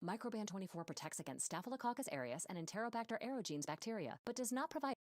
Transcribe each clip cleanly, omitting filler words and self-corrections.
Microban 24 protects against Staphylococcus aureus and Enterobacter aerogenes bacteria, but does not provide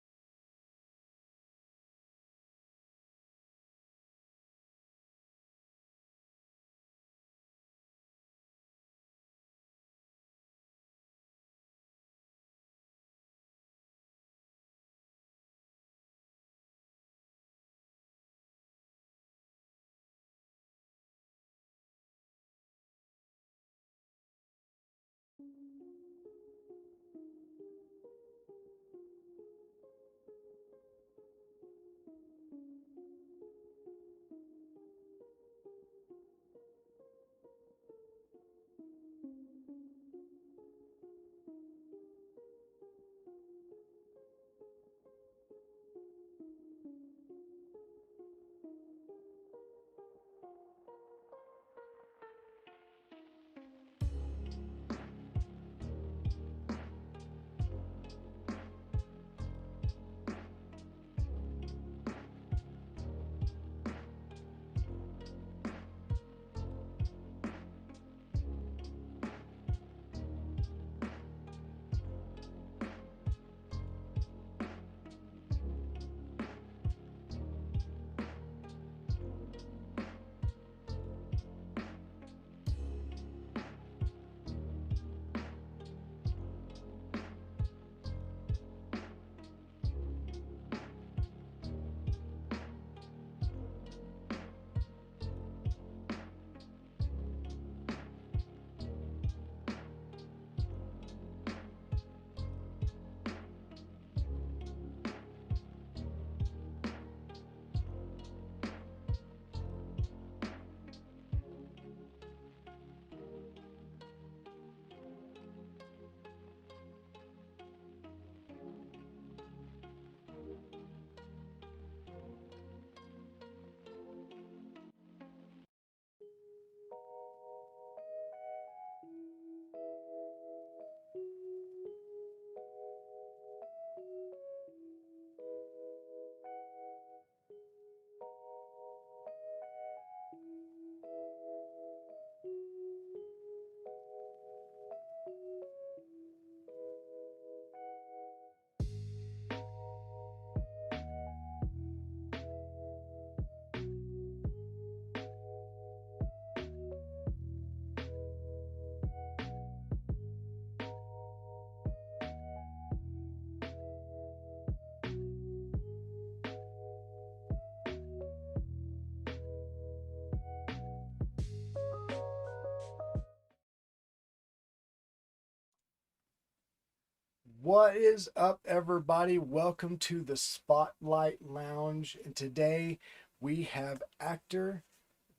What is up, everybody? Welcome to the Spotlight Lounge. And today we have actor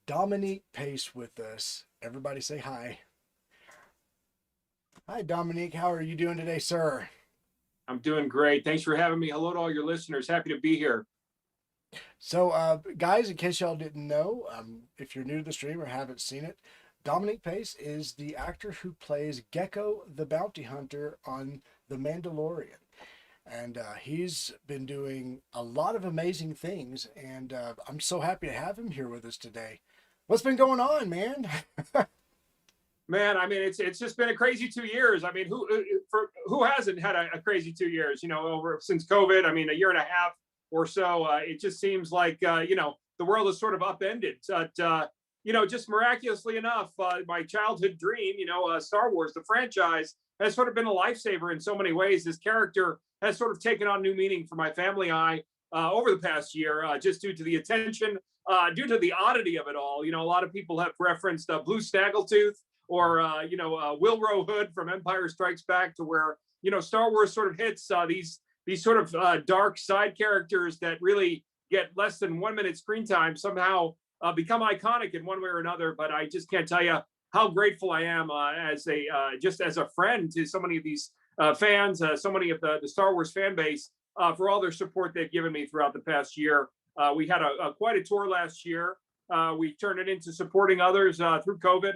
Dominic Pace with us. Everybody say hi. Hi, Dominic. How are you doing today, sir? I'm doing great. Thanks for having me. Hello to all your listeners. Happy to be here. So, guys, in case y'all didn't know, if you're new to the stream or haven't seen it, Dominic Pace is the actor who plays Gekko the Bounty Hunter on The Mandalorian. And he's been doing a lot of amazing things, and I'm so happy to have him here with us today. What's been going on, man? Man, I mean, it's just been a crazy 2 years. I mean, who hasn't had a crazy 2 years? You know, over since COVID. I mean, a year and a half or so. It just seems like the world is sort of upended. But just miraculously enough, my childhood dream, Star Wars, the franchise, has sort of been a lifesaver in so many ways. This character has sort of taken on new meaning for my family and I over the past year, just due to the attention, due to the oddity of it all. You know, a lot of people have referenced Blue Snaggletooth or Wilro Hood from Empire Strikes Back, to where Star Wars sort of hits these sort of dark side characters that really get less than 1 minute screen time somehow become iconic in one way or another. But I just can't tell you how grateful I am as a friend to so many of these fans, so many of the Star Wars fan base, for all their support they've given me throughout the past year. We had quite a tour last year. We turned it into supporting others through COVID,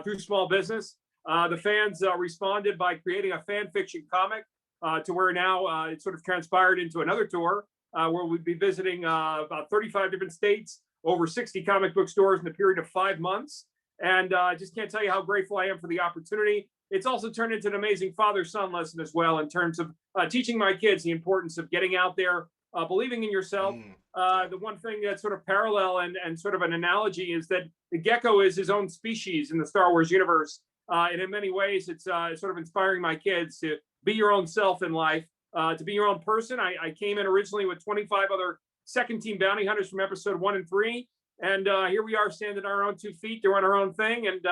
through small business. The fans responded by creating a fan fiction comic, to where now it sort of transpired into another tour where we'd be visiting about 35 different states, over 60 comic book stores in the period of 5 months. And I just can't tell you how grateful I am for the opportunity. it's also turned into an amazing father-son lesson as well, in terms of teaching my kids the importance of getting out there, believing in yourself. The one thing that's sort of parallel and sort of an analogy is that the Gekko is his own species in the Star Wars universe. And in many ways, it's sort of inspiring my kids to be your own self in life, to be your own person. I came in originally with 25 other second team bounty hunters from episode 1 and 3. And here we are standing on our own 2 feet, doing our own thing. And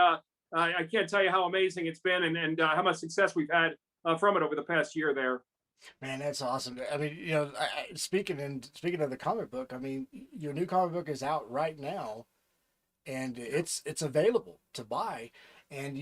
I can't tell you how amazing it's been, and how much success we've had from it over the past year there. Man, that's awesome. I mean, you know, speaking of the comic book, I mean, your new comic book is out right now, and it's available to buy. And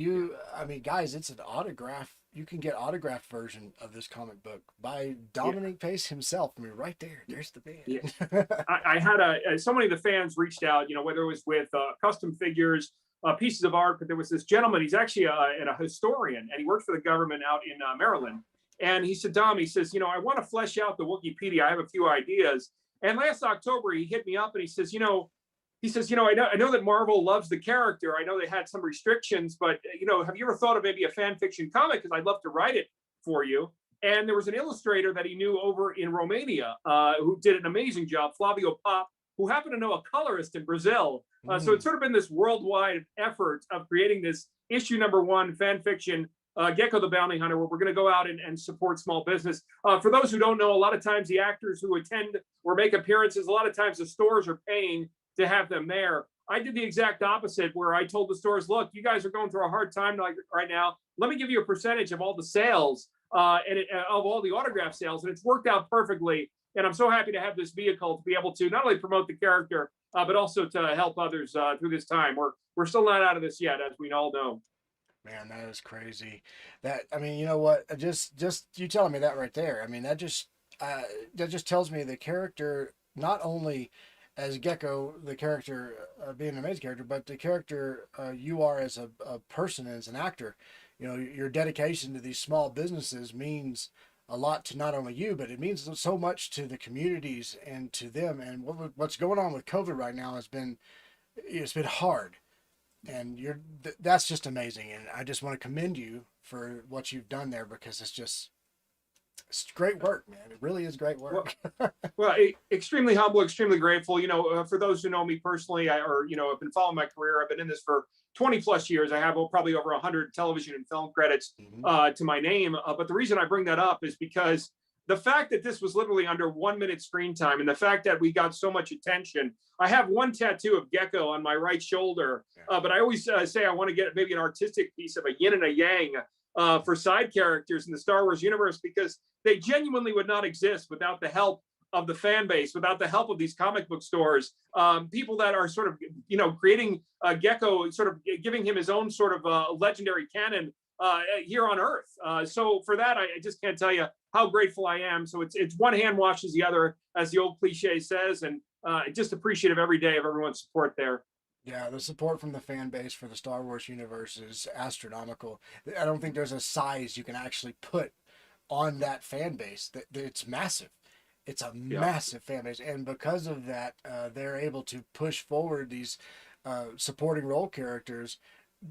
I mean, guys, it's an autograph. You can get autographed version of this comic book by Dominic Pace himself. I mean, right there, there's the band. Yeah. I had so many of the fans reached out, you know, whether it was with custom figures, pieces of art, but there was this gentleman. He's actually a historian, and he works for the government out in Maryland. And he said, Dom, he says, you know, I want to flesh out the Wikipedia. I have a few ideas. And last October, he hit me up and he says, I know that Marvel loves the character. I know they had some restrictions, but, you know, have you ever thought of maybe a fan fiction comic? Because I'd love to write it for you. And there was an illustrator that he knew over in Romania who did an amazing job, Flavio Pop, who happened to know a colorist in Brazil. So it's sort of been this worldwide effort of creating this issue #1 fan fiction, Gekko the Bounty Hunter, where we're going to go out and support small business. For those who don't know, a lot of times the actors who attend or make appearances, a lot of times the stores are paying to have them there. I did the exact opposite, where I told the stores, look, you guys are going through a hard time right now. Let me give you a percentage of all the sales of all the autograph sales. And it's worked out perfectly. And I'm so happy to have this vehicle to be able to not only promote the character, but also to help others through this time. We're still not out of this yet, as we all know. Man, that is crazy. I mean, you know what? Just you telling me that right there. I mean, that just tells me the character, not only as Gekko, the character being an amazing character, but the character you are as a person, as an actor. You know, your dedication to these small businesses means a lot to not only you, but it means so much to the communities and to them. And what's going on with COVID right now it's been hard. And that's just amazing. And I just want to commend you for what you've done there, because it's great work, man. It really is great work. Well, extremely humble, extremely grateful. You know, for those who know me personally, have been following my career. I've been in this for 20 plus years. I have probably over 100 television and film credits to my name. But the reason I bring that up is because the fact that this was literally under 1 minute screen time, and the fact that we got so much attention. I have one tattoo of Gekko on my right shoulder, but I always say I want to get maybe an artistic piece of a yin and a yang for side characters in the Star Wars universe, because they genuinely would not exist without the help of the fan base, without the help of these comic book stores, people that are sort of, creating Gekko, sort of giving him his own sort of legendary canon here on Earth. So for that, I just can't tell you how grateful I am. So it's one hand washes the other, as the old cliche says, and just appreciative every day of everyone's support there. Yeah, the support from the fan base for the Star Wars universe is astronomical. I don't think there's a size you can actually put on that fan base. It's massive. It's a massive fan base. And because of that, they're able to push forward these supporting role characters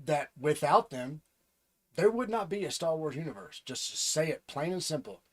that without them, there would not be a Star Wars universe. Just to say it plain and simple.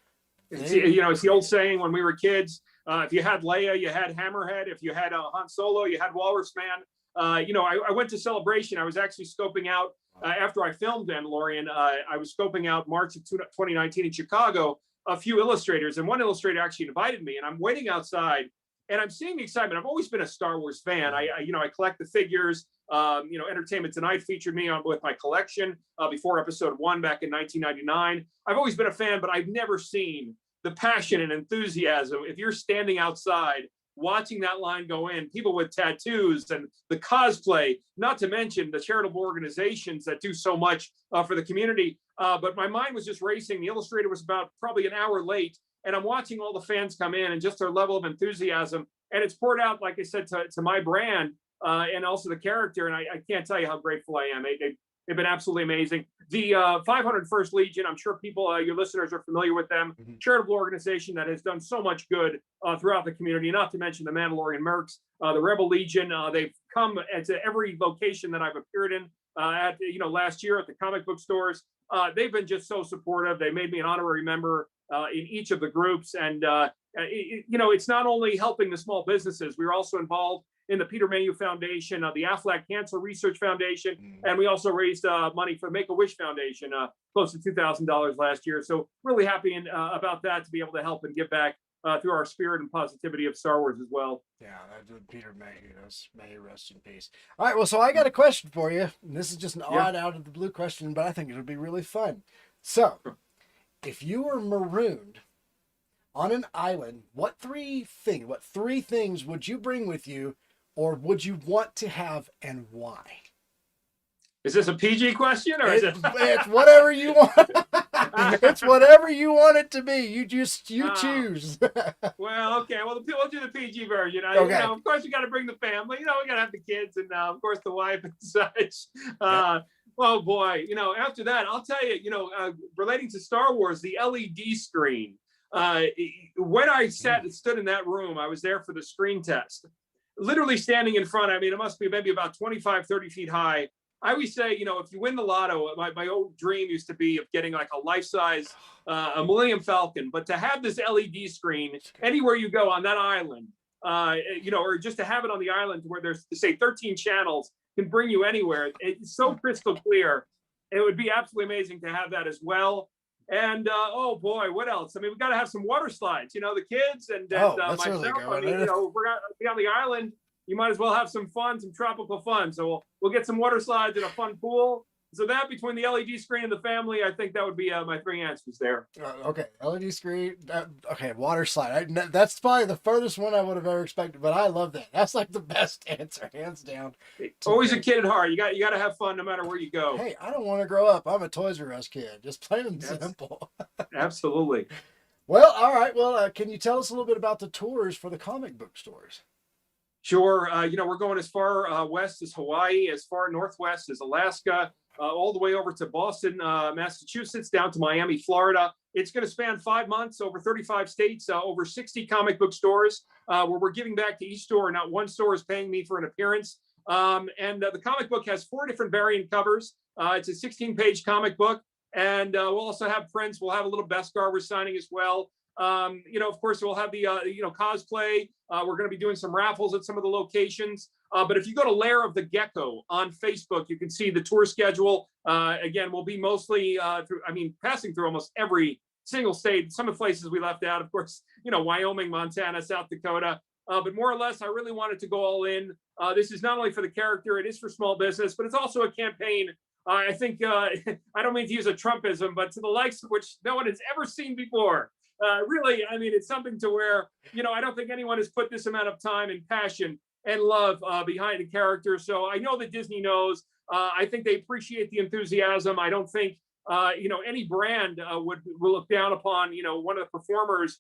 It's the old saying when we were kids, if you had Leia, you had Hammerhead. If you had Han Solo, you had Walrus Man. I went to Celebration. I was actually scoping out, after I filmed Mandalorian, I was scoping out March of 2019 in Chicago, a few illustrators. And one illustrator actually invited me, and I'm waiting outside and I'm seeing the excitement. I've always been a Star Wars fan. I collect the figures. Entertainment Tonight featured me with my collection before episode 1 back in 1999. I've always been a fan, but I've never seen the passion and enthusiasm. If you're standing outside watching that line go in, people with tattoos and the cosplay, not to mention the charitable organizations that do so much for the community. But my mind was just racing. The illustrator was about probably an hour late, and I'm watching all the fans come in and just their level of enthusiasm. And it's poured out, like I said, to my brand and also the character. And I can't tell you how grateful I am. They've been absolutely amazing. The 501st Legion, I'm sure people, your listeners are familiar with them, charitable organization that has done so much good throughout the community, not to mention the Mandalorian Mercs, the Rebel Legion. They've come to every location that I've appeared in last year at the comic book stores. they've been just so supportive. They made me an honorary member in each of the groups. And, it's not only helping the small businesses, we were also involved in the Peter Mayhew Foundation, the Aflac Cancer Research Foundation, and we also raised money for the Make-A-Wish Foundation, close to $2,000 last year. So really happy about that, to be able to help and give back through our spirit and positivity of Star Wars as well. Yeah, that's Peter Mayhew. May he rest in peace. All right, well, so I got a question for you. And this is just an odd, out of the blue question, but I think it'll be really fun. So, if you were marooned on an island, what three things would you bring with you, or would you want to have, and why? Is this a PG question, or is it? It's whatever you want. It's whatever you want it to be. You choose. Well, okay. Well, we'll do the PG version. Okay. Of course, you got to bring the family. We got to have the kids, and of course the wife and such. Oh boy, after that, I'll tell you. Relating to Star Wars, the LED screen. When I stood in that room, I was there for the screen test. Literally standing in front. I mean, it must be maybe about 25, 30 feet high. I always say, if you win the lotto, my old dream used to be of getting like a life-size a Millennium Falcon, but to have this LED screen anywhere you go on that island, or just to have it on the island where there's, say, 13 channels can bring you anywhere. It's so crystal clear. It would be absolutely amazing to have that as well. And oh boy, what else? I mean, we've got to have some water slides. The kids and myself. Really I mean, we're gonna be on the island. You might as well have some fun, some tropical fun. So we'll get some water slides and a fun pool. So that, between the LED screen and the family, I think that would be my three answers there. Okay, LED screen. Okay, water slide. That's probably the furthest one I would have ever expected, but I love that. That's like the best answer, hands down. Always a kid at heart. You got to have fun no matter where you go. Hey, I don't want to grow up. I'm a Toys R Us kid. Just plain and simple. Absolutely. Well, all right. Well, can you tell us a little bit about the tours for the comic book stores? Sure. We're going as far west as Hawaii, as far northwest as Alaska, all the way over to Boston, Massachusetts, down to Miami, Florida. It's going to span 5 months, over 35 states, over 60 comic book stores, where we're giving back to each store. Not one store is paying me for an appearance. And the comic book has 4 different variant covers. It's a 16-page comic book. And we'll also have prints. We'll have a little Beskar we're signing as well. Of course, we'll have the, cosplay. We're going to be doing some raffles at some of the locations. But if you go to Lair of the Gekko on Facebook, you can see the tour schedule. Again, we'll be mostly passing through almost every single state. Some of the places we left out, of course, Wyoming, Montana, South Dakota. But more or less, I really wanted to go all in. This is not only for the character, it is for small business, but it's also a campaign. I think, I don't mean to use a Trumpism, but to the likes of which no one has ever seen before. Really, I mean, it's something to where, I don't think anyone has put this amount of time and passion and love behind the character. So I know that Disney knows. I think they appreciate the enthusiasm. I don't think, any brand will look down upon, one of the performers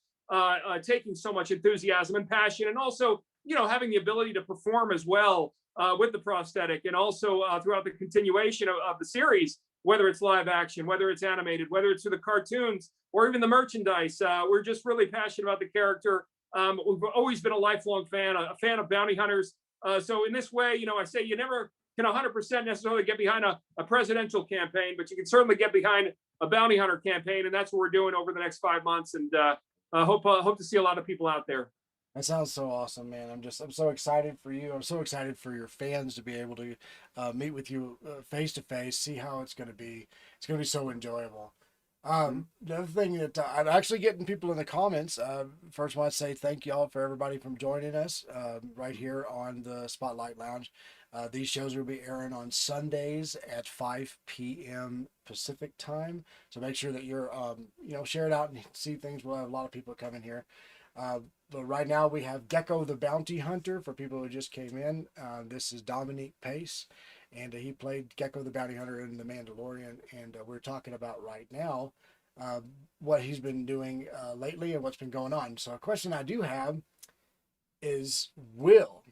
taking so much enthusiasm and passion, and also, having the ability to perform as well with the prosthetic, and also throughout the continuation of the series, whether it's live action, whether it's animated, whether it's through the cartoons, or even the merchandise. We're just really passionate about the character. We've always been a lifelong fan, a fan of bounty hunters. So in this way, I say you never can 100% necessarily get behind a presidential campaign, but you can certainly get behind a bounty hunter campaign. And that's what we're doing over the next 5 months. And hope to see a lot of people out there. That sounds so awesome, man. I'm so excited for you. I'm so excited for your fans to be able to meet with you face to face, see how it's going to be. It's going to be so enjoyable. The other thing that I'm actually getting people in the comments. First, I want to say thank y'all for everybody from joining us right here on the Spotlight Lounge. These shows will be airing on Sundays at 5 p.m. Pacific time. So make sure that you're, share it out and see things. We'll have a lot of people coming here. But right now we have Gekko the Bounty Hunter for people who just came in. This is Dominic Pace, and he played Gekko the Bounty Hunter in The Mandalorian. And we're talking about right now what he's been doing lately and what's been going on. So a question I do have is, will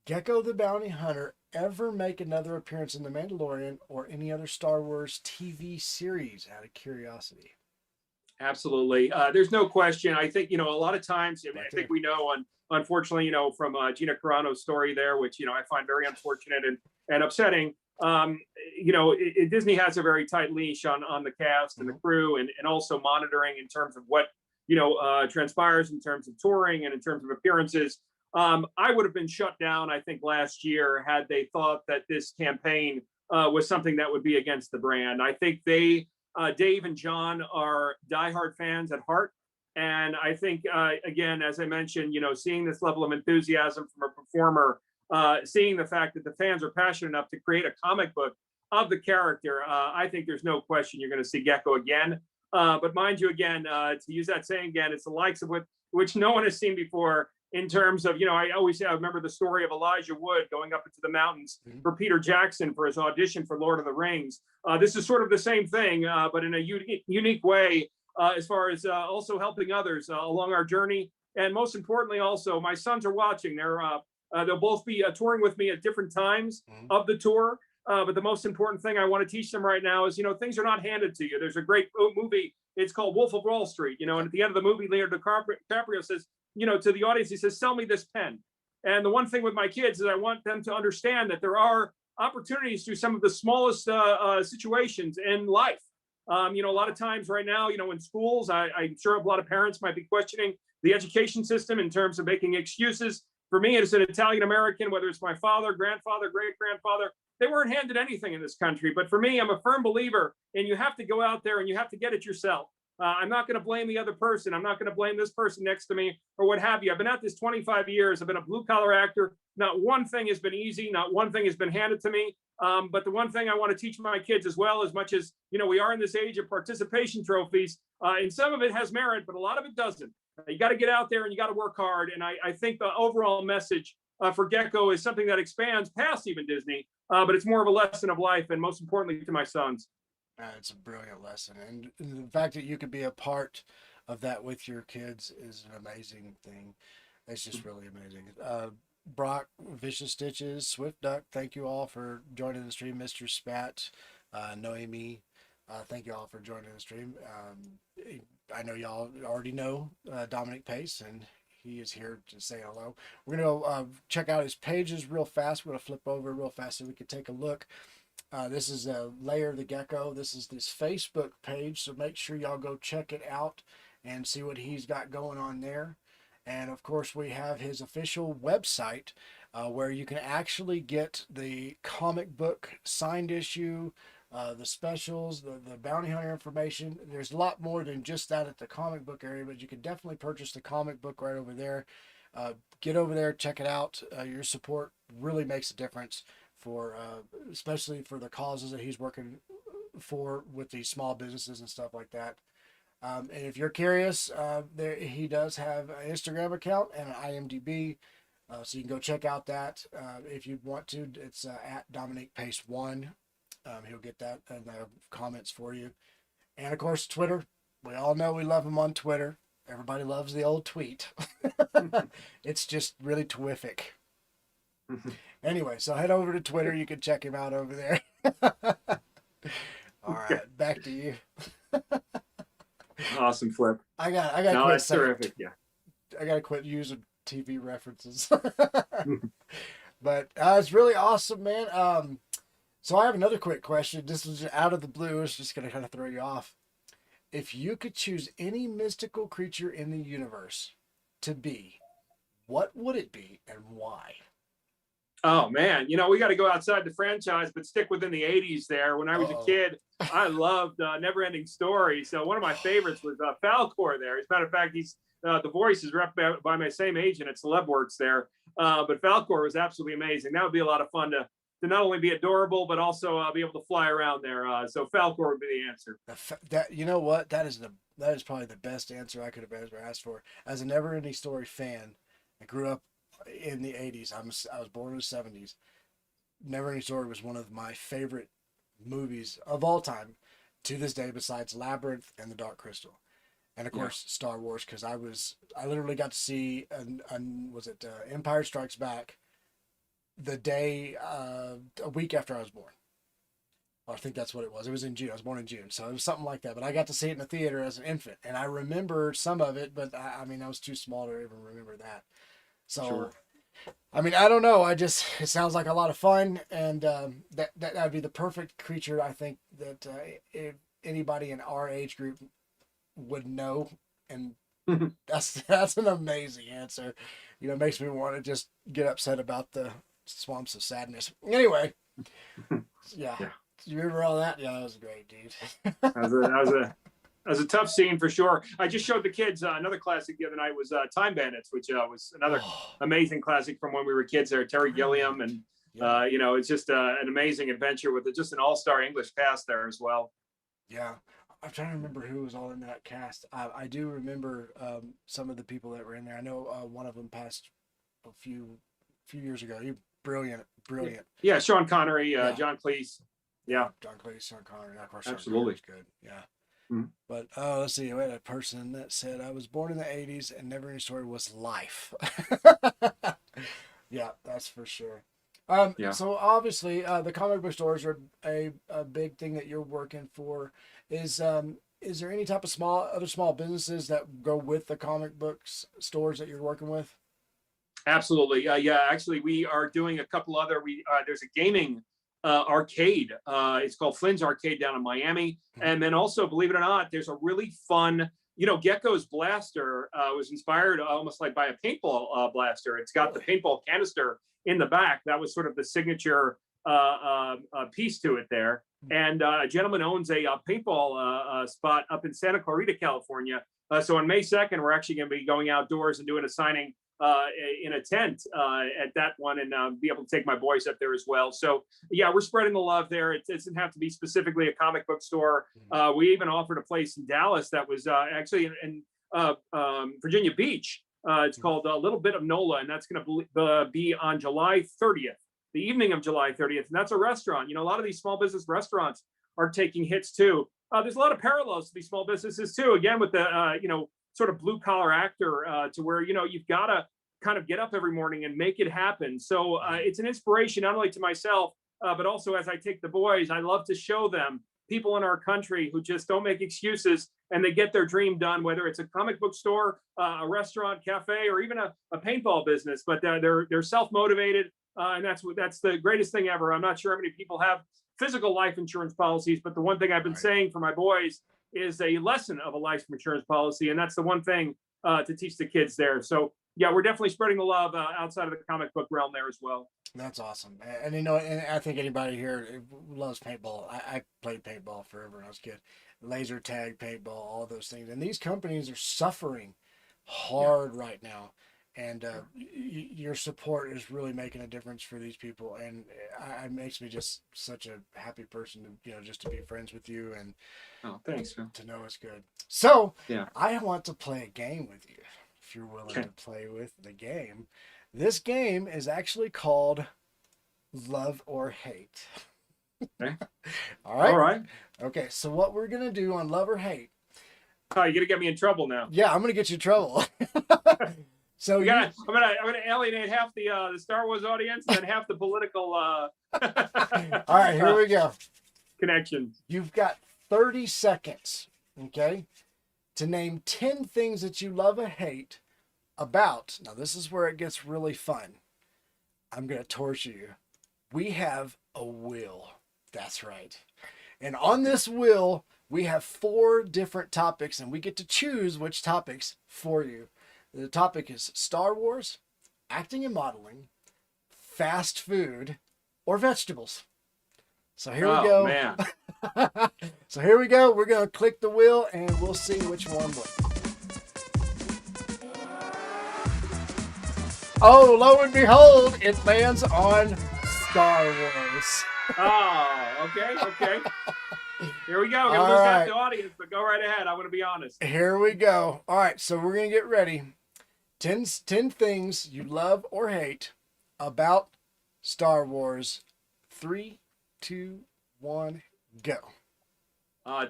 Gekko the Bounty Hunter ever make another appearance in The Mandalorian or any other Star Wars TV series, out of curiosity? Absolutely. There's no question. I think, a lot of times, I think we know, unfortunately, from Gina Carano's story there, which, I find very unfortunate and upsetting. um, Disney has a very tight leash on the cast and the crew, and also monitoring in terms of what transpires in terms of touring and in terms of appearances. I would have been shut down, I think, last year had they thought that this campaign was something that would be against the brand. I think Dave and John are diehard fans at heart. And I think, again, as I mentioned, seeing this level of enthusiasm from a performer, seeing the fact that the fans are passionate enough to create a comic book of the character, I think there's no question you're going to see Gekko again. But mind you, again, to use that saying again, it's the likes of which no one has seen before in terms of, I always say, I remember the story of Elijah Wood going up into the mountains for Peter Jackson for his audition for Lord of the Rings. This is sort of the same thing, but in a unique way, as far as also helping others along our journey. And most importantly, also, my sons are watching. They'll both be touring with me at different times of the tour. But the most important thing I want to teach them right now is, things are not handed to you. There's a great movie. It's called Wolf of Wall Street, and at the end of the movie, Leonardo DiCaprio says, to the audience, he says, sell me this pen. And the one thing with my kids is I want them to understand that there are opportunities through some of the smallest situations in life. A lot of times right now, in schools, I'm sure a lot of parents might be questioning the education system in terms of making excuses. For me, as an Italian American, whether it's my father, grandfather, great-grandfather, they weren't handed anything in this country. But for me, I'm a firm believer, and you have to go out there and you have to get it yourself. I'm not going to blame the other person. I'm not going to blame this person next to me or what have you. I've been at this 25 years. I've been a blue-collar actor. Not one thing has been easy. Not one thing has been handed to me. But the one thing I want to teach my kids as well, as much as, we are in this age of participation trophies, and some of it has merit, but a lot of it doesn't. You got to get out there and you got to work hard. And I think the overall message for Gekko is something that expands past even Disney, but it's more of a lesson of life, and most importantly to my sons. It's a brilliant lesson. And the fact that you could be a part of that with your kids is an amazing thing. It's just really amazing. Brock, Vicious Stitches, Swift Duck, thank you all for joining the stream. Mr. Spat, Noemi, thank you all for joining the stream. I know y'all already know Dominic Pace, and he is here to say hello. We're going to check out his pages real fast. We're going to flip over real fast so we can take a look. This is a Layer of the Gekko. This is this Facebook page, so make sure y'all go check it out and see what he's got going on there. And of course, we have his official website where you can actually get the comic book signed issue, the specials, the bounty hunter information. There's a lot more than just that at the comic book area, but you can definitely purchase the comic book right over there. Get over there, check it out. Your support really makes a difference for especially for the causes that he's working for with these small businesses and stuff like that. And if you're curious, he does have an Instagram account and an IMDb, so you can go check out that if you want to. It's at Dominic Pace 1. He'll get that in the comments for you. And of course, Twitter. We all know we love him on Twitter. Everybody loves the old tweet. It's just really terrific. Anyway, so head over to Twitter. You can check him out over there. All right, back to you. Awesome, Flip. I got no, quit that's terrific. Yeah, I got to quit using TV references. But it's really awesome, man. So I have another quick question. This is out of the blue. It's just going to kind of throw you off. If you could choose any mystical creature in the universe to be, what would it be and why? Oh man, we got to go outside the franchise, but stick within the 80s there. When I was a kid, I loved Never Ending Story. So one of my favorites was Falcor there. As a matter of fact, he's the voice is rep by my same agent at Celebworks there. But Falcor was absolutely amazing. That would be a lot of fun to not only be adorable, but also be able to fly around there. So Falcor would be the answer. That you know what? That is probably the best answer I could have ever asked for. As a Never Ending Story fan, I grew up in the 80s. I was born in the 70s. Never Ending Story was one of my favorite movies of all time to this day, besides Labyrinth and The Dark Crystal. And of course, Star Wars, because I literally got to see Empire Strikes Back the day, a week after I was born. Well, I think that's what it was. It was in June. I was born in June. So it was something like that. But I got to see it in the theater as an infant. And I remember some of it, but I was too small to even remember that. So, I mean, I don't know. It sounds like a lot of fun, and that would be the perfect creature. I think that if anybody in our age group would know, and that's an amazing answer. You know, it makes me want to just get upset about the swamps of sadness. Anyway, yeah. You remember all that? Yeah, that was great, dude. That was a tough scene for sure. I just showed the kids another classic the other night was Time Bandits, which was another amazing classic from when we were kids there. Terry Gilliam, and you know, it's just an amazing adventure with just an all-star English cast there as well. Yeah. I'm trying to remember who was all in that cast. I do remember some of the people that were in there. I know one of them passed a few years ago. He brilliant. Yeah, Sean Connery, John Cleese. Yeah, John Cleese, Sean Connery. Of course, absolutely good. Yeah. Mm-hmm. But let's see. We had a person that said, "I was born in the '80s, and never any story was life." Yeah, that's for sure. So obviously, the comic book stores are a big thing that you're working for. Is there any type of other small businesses that go with the comic books stores that you're working with? Absolutely. Yeah, actually, we are doing a couple other. There's a gaming arcade. It's called Flynn's Arcade down in Miami. And then also, believe it or not, there's a really fun, you know, Gekko's blaster was inspired almost like by a paintball blaster. It's got the paintball canister in the back. That was sort of the signature piece to it there. And a gentleman owns a paintball spot up in Santa Clarita, California. So on May 2nd, we're actually going to be going outdoors and doing a signing in a tent at that one, and be able to take my boys up there as well. So yeah, we're spreading the love there. It doesn't have to be specifically a comic book store. We even offered a place in Dallas that was actually in Virginia Beach. It's called A Little Bit of NOLA, and that's going to be on July 30th, the evening of July 30th. And that's a restaurant. You know, a lot of these small business restaurants are taking hits too. There's a lot of parallels to these small businesses too. Again, with the, you know, sort of blue collar actor to where, you know, you've got to kind of get up every morning and make it happen. So it's an inspiration, not only to myself, but also as I take the boys, I love to show them people in our country who just don't make excuses and they get their dream done, whether it's a comic book store, a restaurant, cafe, or even a paintball business, but they're self-motivated. And that's the greatest thing ever. I'm not sure how many people have physical life insurance policies, but the one thing I've been saying for my boys is a lesson of a life insurance policy. And that's the one thing to teach the kids there. So yeah, we're definitely spreading the love outside of the comic book realm there as well. That's awesome. And you know, and I think anybody here loves paintball. I played paintball forever when I was a kid. Laser tag, paintball, all those things. And these companies are suffering hard right now. And your support is really making a difference for these people, and it makes me just such a happy person to, you know, just to be friends with you and thanks, to know it's good. So yeah, I want to play a game with you if you're willing to play with the game. This game is actually called Love or Hate. Okay. All right. All right. Okay. So what we're gonna do on Love or Hate? Oh, you're gonna get me in trouble now. Yeah, I'm gonna get you in trouble. So I'm gonna alienate half the Star Wars audience and then half the political. All right, here we go. Connections. You've got 30 seconds, okay, to name 10 things that you love or hate about. Now, this is where it gets really fun. I'm gonna torture you. We have a wheel. That's right. And on this wheel, we have 4 different topics, and we get to choose which topics for you. The topic is Star Wars, acting and modeling, fast food, or vegetables. So here we go. Man. So here we go. We're going to click the wheel and we'll see which one wins. Oh, lo and behold, it lands on Star Wars. Oh, okay. Here we go. We're going to lose half the audience, but go right ahead. I want to be honest. Here we go. All right, so we're going to get ready. 10 things you love or hate about Star Wars. 3, 2, 1, go.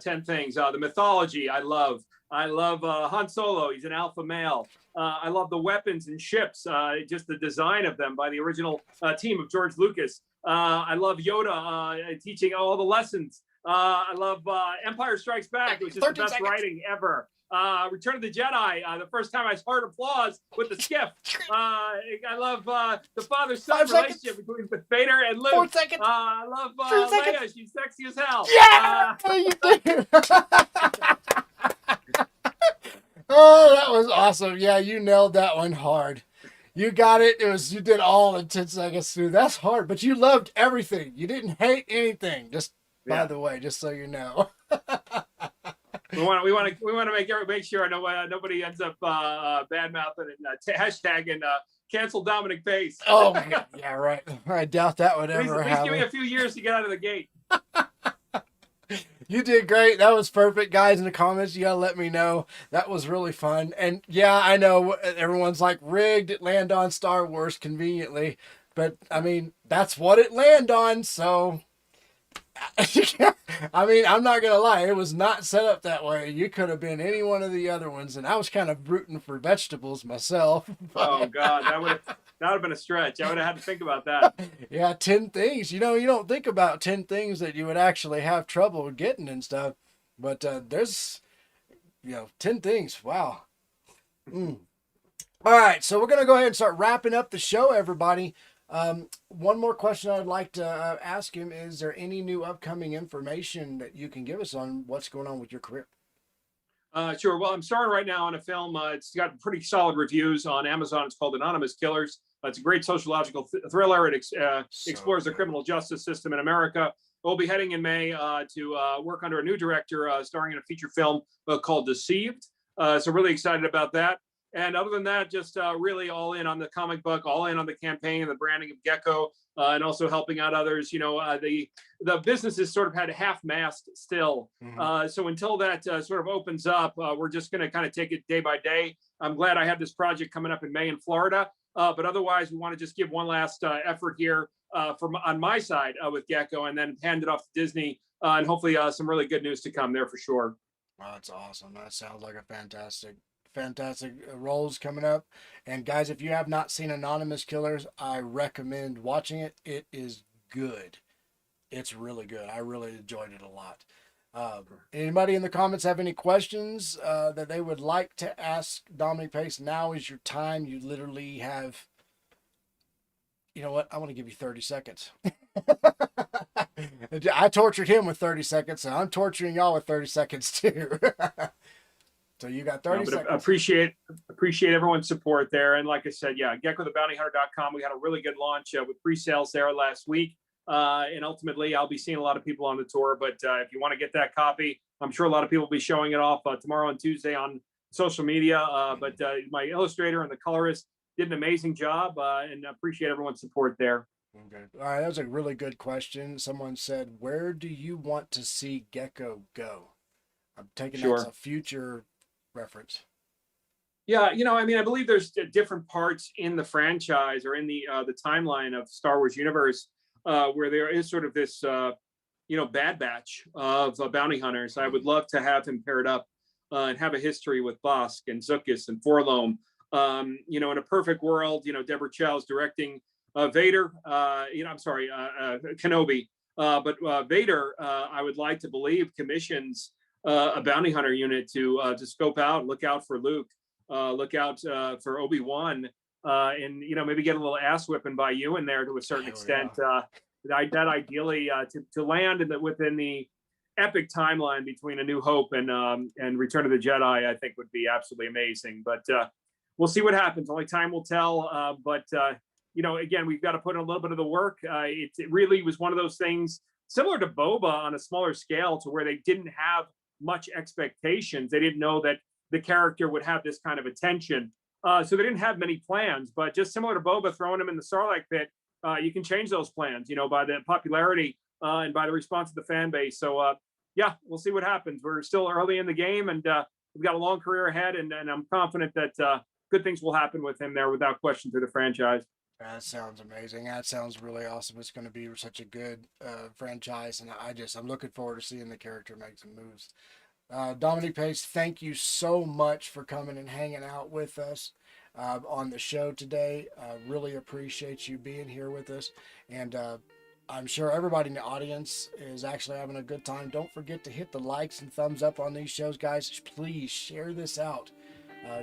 10 things. The mythology, I love. I love Han Solo. He's an alpha male. I love the weapons and ships, just the design of them by the original team of George Lucas. I love Yoda teaching all the lessons. I love Empire Strikes Back, which is the best writing ever. Return of the Jedi, the first time I heard applause with the skiff. I love the father-son relationship between Vader and Luke. 4 seconds. I love 3 seconds. Leia. She's sexy as hell. Yeah, you do. Oh, that was awesome. Yeah, you nailed that one hard. You got it. You did all in 10 seconds too. That's hard, but you loved everything. You didn't hate anything. Just by the way, just so you know. We want to make sure nobody ends up bad mouthing and hashtagging cancel Dominic Pace. Oh yeah, right. I doubt that would ever happen. Please give me a few years to get out of the gate. You did great. That was perfect, guys. In the comments, you gotta let me know. That was really fun. And yeah, I know everyone's like, rigged, it land on Star Wars conveniently, but I mean that's what it land on. So I mean, I'm not gonna lie, it was not set up that way. You could have been any one of the other ones, and I was kind of rooting for vegetables myself. Oh God, that would have been a stretch. I would have had to think about that. Yeah, 10 things. You know, you don't think about 10 things that you would actually have trouble getting and stuff, but there's 10 things. Wow. All right, so we're gonna go ahead and start wrapping up the show, everybody. One more question I'd like to ask him: is there any new upcoming information that you can give us on what's going on with your career? Sure. Well, I'm starring right now on a film. It's got pretty solid reviews on Amazon. It's called Anonymous Killers. It's a great sociological thriller. It explores the criminal justice system in America. We'll be heading in May to work under a new director, starring in a feature film called Deceived. So really excited about that. And other than that, just really all in on the comic book, all in on the campaign and the branding of Gekko, and also helping out others. The business is sort of had half-mast still. So until that sort of opens up, we're just going to kind of take it day by day. I'm glad I have this project coming up in May in Florida. But otherwise, we want to just give one last effort here on my side with Gekko, and then hand it off to Disney, and hopefully some really good news to come there for sure. Wow, that's awesome. That sounds like a fantastic roles coming up. And guys, if you have not seen Anonymous Killers, I recommend watching it. It is good. It's really good. I really enjoyed it a lot. Anybody in the comments have any questions that they would like to ask Dominic Pace? Now is your time. You literally have, you know what? I want to give you 30 seconds. I tortured him with 30 seconds, and I'm torturing y'all with 30 seconds too. So you got 30 seconds. Appreciate everyone's support there. And like I said, GekkoTheBountyHunter.com. We had a really good launch with pre-sales there last week. And ultimately, I'll be seeing a lot of people on the tour. But if you want to get that copy, I'm sure a lot of people will be showing it off tomorrow and Tuesday on social media. But my illustrator and the colorist did an amazing job, and appreciate everyone's support there. Okay. All right. That was a really good question. Someone said, where do you want to see Gekko go? I'm taking that as a future reference. Yeah, I believe there's different parts in the franchise or in the timeline of Star Wars universe where there is sort of this bad batch of bounty hunters. I would love to have him paired up and have a history with Bosk and Zuckuss and Forlom. In a perfect world, Deborah Chow's directing Vader. Kenobi. But Vader, I would like to believe, commissions a bounty hunter unit to scope out, look out for Luke, look out for Obi-Wan, and maybe get a little ass whipping by you in there to a certain extent. That ideally to land within the epic timeline between A New Hope and Return of the Jedi, I think would be absolutely amazing. But we'll see what happens. Only time will tell. But again, we've got to put in a little bit of the work. It really was one of those things similar to Boba on a smaller scale, to where they didn't have much expectations. They didn't know that the character would have this kind of attention. So they didn't have many plans, but just similar to Boba throwing him in the Sarlacc pit, you can change those plans, by the popularity and by the response of the fan base. So we'll see what happens. We're still early in the game, and we've got a long career ahead, and I'm confident that good things will happen with him there without question through the franchise. That sounds amazing. That sounds really awesome. It's going to be such a good franchise, and I'm looking forward to seeing the character make some moves. Dominic Pace, thank you so much for coming and hanging out with us on the show today. Really appreciate you being here with us. And I'm sure everybody in the audience is actually having a good time. Don't forget to hit the likes and thumbs up on these shows, guys. Please share this out.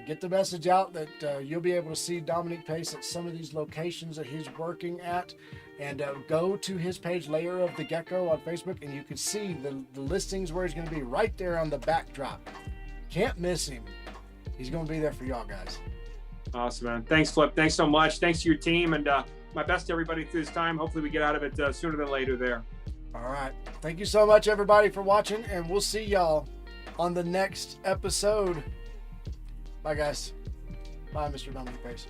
Get the message out that you'll be able to see Dominic Pace at some of these locations that he's working at. And go to his page, Layer of the Gekko, on Facebook, and you can see the listings where he's going to be right there on the backdrop. Can't miss him. He's going to be there for y'all guys. Awesome, man. Thanks, Flip. Thanks so much. Thanks to your team, and my best to everybody through this time. Hopefully we get out of it sooner than later there. All right. Thank you so much, everybody, for watching, and we'll see y'all on the next episode. Bye, guys. Bye, Mr. Dominic Pace.